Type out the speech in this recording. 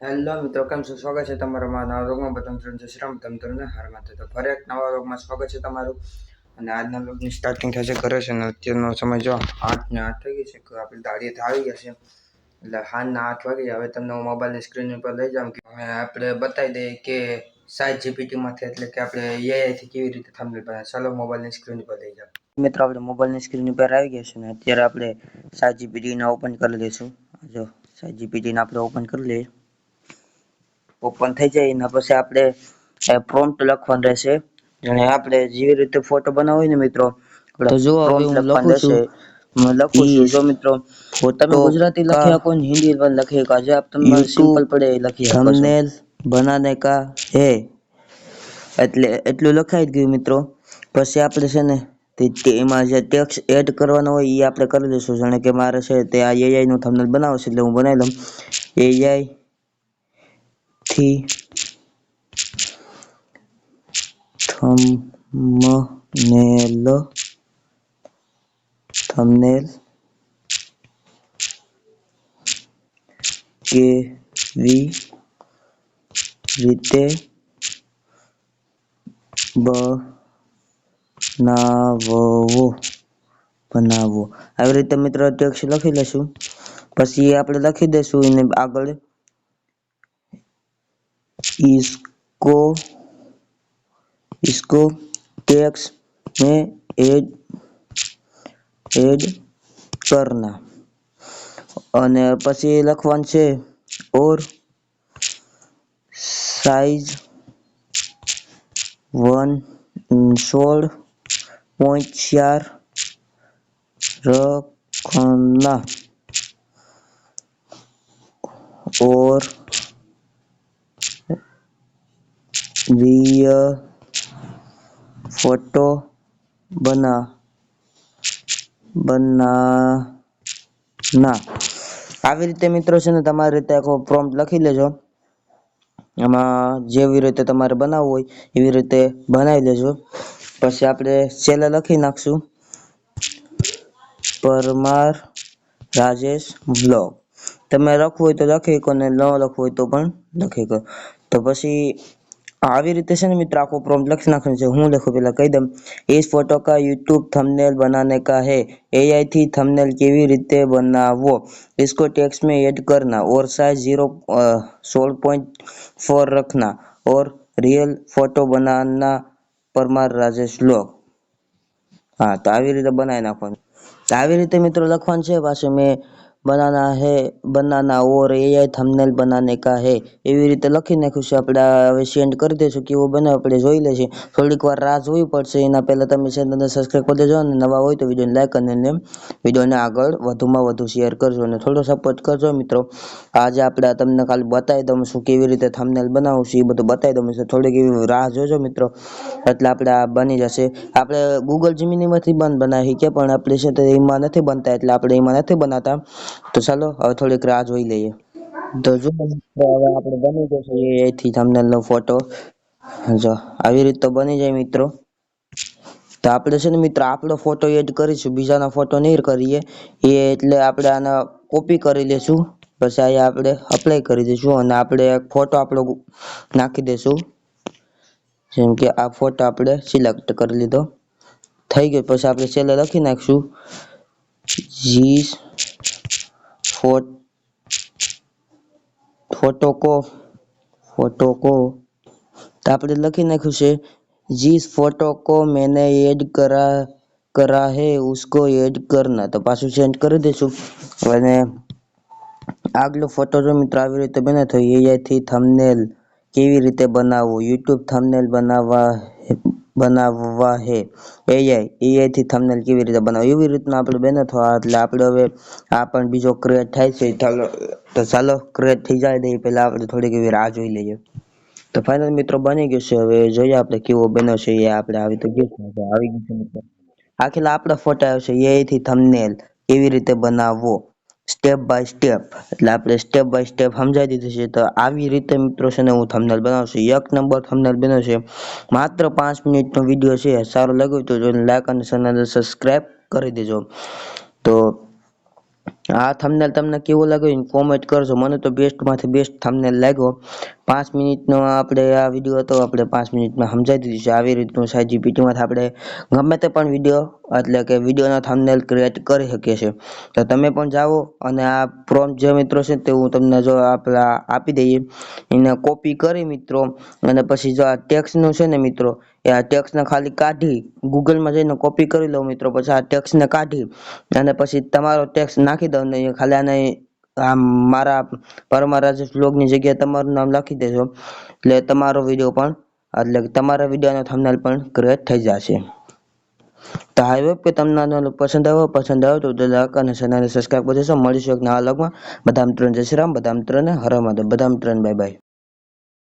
Hello મિત્રો, કેમ છો? સ્વાગત છે તમારા નવા રોગમાં બધા મિત્રો જય શ્રી રામ. તમે તમને હારમાં તો ફરી એક નવા રોગમાં સ્વાગત છે તમારું. અને આજના રોગની સ્ટાર્ટિંગ થશે કરે છે ને અત્યારનો સમય જો 8 ને 8 થઈ ગઈ છે કે આપણે દાડીએથી આવી ગયા છે. એટલે હાલના 8 વાગે હવે તમને હું મોબાઈલની સ્ક્રીન ઉપર લઈ જાઉં કે આપણે બતાવી દઈએ કે સાત જીપીટીમાંથી એટલે કે આપણે એઆઈથી કેવી રીતે થંબનેલ બનાવે. ચાલો મોબાઈલની સ્ક્રીન ઉપર લઈ જાઓ. મિત્રો આપણે મોબાઈલની સ્ક્રીન ઉપર આવી ગયા છે ને અત્યારે આપણે સાત જીપીટીને ઓપન કરી લઈશું. જો સાત જીપીટીને આપણે ઓપન કરી લઈએ. ઓપન થઈ જાય એના પછી આપણે પ્રોમ્પ્ટ લખવાનું રહેશે અને આપણે જેવી રીતે ફોટો બનાવવો હોય ને મિત્રો તો જો હવે પ્રોમ્પ્ટ હું લખવાનું લખું રહેશે. છું હું લખું છું જો મિત્રો તમે तो ગુજરાતી का લખી શકો ને હિન્દી પણ લખી શકો. આજે આપ તમારે यूट्यूब સિમ્પલ પડે એ લખી શકો છો. थंबनेल बनाने का है એટલે એટલું લખાઈ જ ગયું મિત્રો. પછી આપણે છે ને એમાં જે ટેક્સ્ટ એડ કરવાનો હોય એ આપણે કરી દઈશું. જાણે કે મારે છે તે આ એઆઈ નું થંબનેલ બનાવશે એટલે હું બનાવી લઉં. એઆઈ થી થંબનેલ કેવી રીતે બનાવવો આવી રીતે મિત્રો ટેક્સ્ટ લખી લેશું. પછી આપણે લખી દઈશું એને આગળ इसको टेक्स्ट में એડ કરના અને પછી લખવાનું છે ઓર સાઈઝ 16.4 रखना और रियल फोटो બનાના આવી રીતે મિત્રો છે ને તમારી રીતે આખો પ્રોમ્પ્ટ લખી લેજો. એમાં જેવી રીતે તમારે બનાવવું હોય એવી રીતે બનાવી લેજો. પછી આપણે છેલ્લે લખી નાખશું પરમાર રાજેશ બ્લોગ. તમે લખવું હોય તો લખી શકો ને ન લખવું હોય તો પણ લખી શકો. તો પછી આવી રીતે છે ને મિત્રો આખો પ્રોમ્પ્ટ લખી નાખવાનો છે. હું લખું પેલા કહી દઉં. इस फोटो का यूट्यूब थंबनेल बनाने का है. एआई थी थंबनेल કેવી રીતે બનાવવો. इसको टेक्स्ट में ऐड करना और साइज 16.4 रखना और रियल फोटो बनाना परमार राजेश व्लॉग. હા તો આવી રીતે બનાવી નાખવાનું. તો આવી રીતે મિત્રો લખવાનું છે. પાછું મેં બનાના ઓર એઆઈ થંબનેલ બનાને કા હે એવી રીતે લખી નાખ્યું છે. આપણે હવે સેન્ડ કરી દઈશું. કેવો બનાવ આપણે જોઈ લેશે. થોડીક વાર રાહ જોવી પડશે. એના પહેલા તમે ચેનલને સબસ્ક્રાઇબ કરી દેજો અને નવા હોય તો વિડીયોને લાઈક અને વિડીયોને આગળ વધુમાં વધુ શેર કરજો અને થોડો સપોર્ટ કરજો મિત્રો. આજે આપણે તમને ખાલી બતાવી દઉં છું કેવી રીતે થંબનેલ બનાવવું છે એ બધું બતાવી દઉં છું. થોડીક એવી રાહ જોજો મિત્રો એટલે આપણે આ બની જશે. આપણે ગૂગલ જીમિનીમાંથી પણ બનાવી શકીએ પણ આપણે છે તો એમાં નથી બનતા એટલે આપણે એમાં નથી બનાવતા. તો ચાલો હવે થોડીક રાહ જોઈ લઈએ. તો જો મિત્રો હવે આપણે બની જશે એઆઈથી થંબનેલનો ફોટો. જો આવી રીતે બની જાય મિત્રો. તો આપણે છે ને મિત્રો આપણો ફોટો એડ કરીશું, બીજાના ફોટો નહીં કરીએ. એટલે આપણે આને કોપી કરી લેશું. પછી અહીંયા આપણે અપ્લાય કરી દઈશું અને આપણે એક ફોટો આપણો નાખી દઈશું. જેમ કે આ ફોટો આપણે સિલેક્ટ કરી લીધો. થઈ ગયો. પછી આપણે છેલ્લે લખી નાખશું જીસ फोटो को तो આપણે લખી નાખ્યું છે जिस फोटो को मैंने ऐड करा है उसको ऐड करना. તો પાછું સેન્ડ કરી દઈશું. અને આગલો ફોટો જો મિત્રો આવી રીતે બને તો એઆઈથી થંબનેલ કેવી રીતે બનાવવું. યુટ્યુબ થંબનેલ બનાવવા હે. એઆઈથી થંબનેલ કેવી રીતે બનાવવું એવી રીતના આપણે બને તો એટલે આપણે હવે આ પણ બીજો ક્રિએટ થાય છે. તો ચાલો ક્રિએટ થઈ જાય તો પહેલા આપણે થોડીક એવી રાહ જોઈ લઈએ. તો ફાઇનલ મિત્રો બની ગયું છે. હવે જોઈએ આપણે કેવો બન્યો છે. એ આપણે આવી તો ગયું આવી ગયું છે મિત્રો. આખેલા આપણા ફોટા આવશે એઆઈથી થંબનેલ કેવી રીતે બનાવવો સ્ટેપ બાય સ્ટેપ. એટલે આપણે સ્ટેપ બાય સ્ટેપ સમજાવી દીધું છે. તો આવી રીતે મિત્રો છે ને હું થંબનેલ બનાવશું. એક નંબર થંબનેલ બન્યો છે. માત્ર 5 મિનિટનો વિડીયો છે. સારો લાગ્યો તો લાઈક અને ચેનલને સબસ્ક્રાઇબ કરી દેજો. તો આ થંબનેલ તમને કેવો લાગ્યો કોમેન્ટ કરજો. મને તો બેસ્ટમાંથી બેસ્ટ થંબનેલ લાગ્યો. 5 મિનિટનો આપણે આ વિડીયો હતો, આપણે 5 મિનિટમાં સમજાવી દીધું છે. આવી રીતનું ChatGPT-માંથી આપણે ગમે તે પણ વિડીયો એટલે કે વિડીયોના થંબનેલ ક્રિએટ કરી શકીએ છીએ. તો તમે પણ જાઓ અને આ પ્રોમ્પ્ટ જે મિત્રો છે તે હું તમને જો આપી દઈએ એને કોપી કરી મિત્રો, અને પછી જો આ ટેક્સ્ટનું છે ને મિત્રો, એ આ ટેક્સ્ટને ખાલી કાઢી ગૂગલમાં જઈને કોપી કરી લો મિત્રો. પછી આ ટેક્સ્ટને કાઢી અને પછી તમારો ટેક્સ્ટ નાખી દો ને ખાલી આને આ મારા પરમાર રાજેશ વ્લોગની જગ્યાએ તમારું નામ લખી દેજો, એટલે તમારો વિડીયો પણ એટલે તમારા વિડીયોનો થંબનેલ પણ ક્રિએટ થઈ જશે. તો આઈ હોપ કે તમને પસંદ આવ્યો તો લાઈક અને ચેનલને સબસ્ક્રાઇબ કરી દેશો. મળીશું એક નવા વ્લોગમાં. બધા મિત્રોને જય શ્રી રામ, બધા મિત્રોને હર મહાદેવ, બધા મિત્રોને બાય બાય.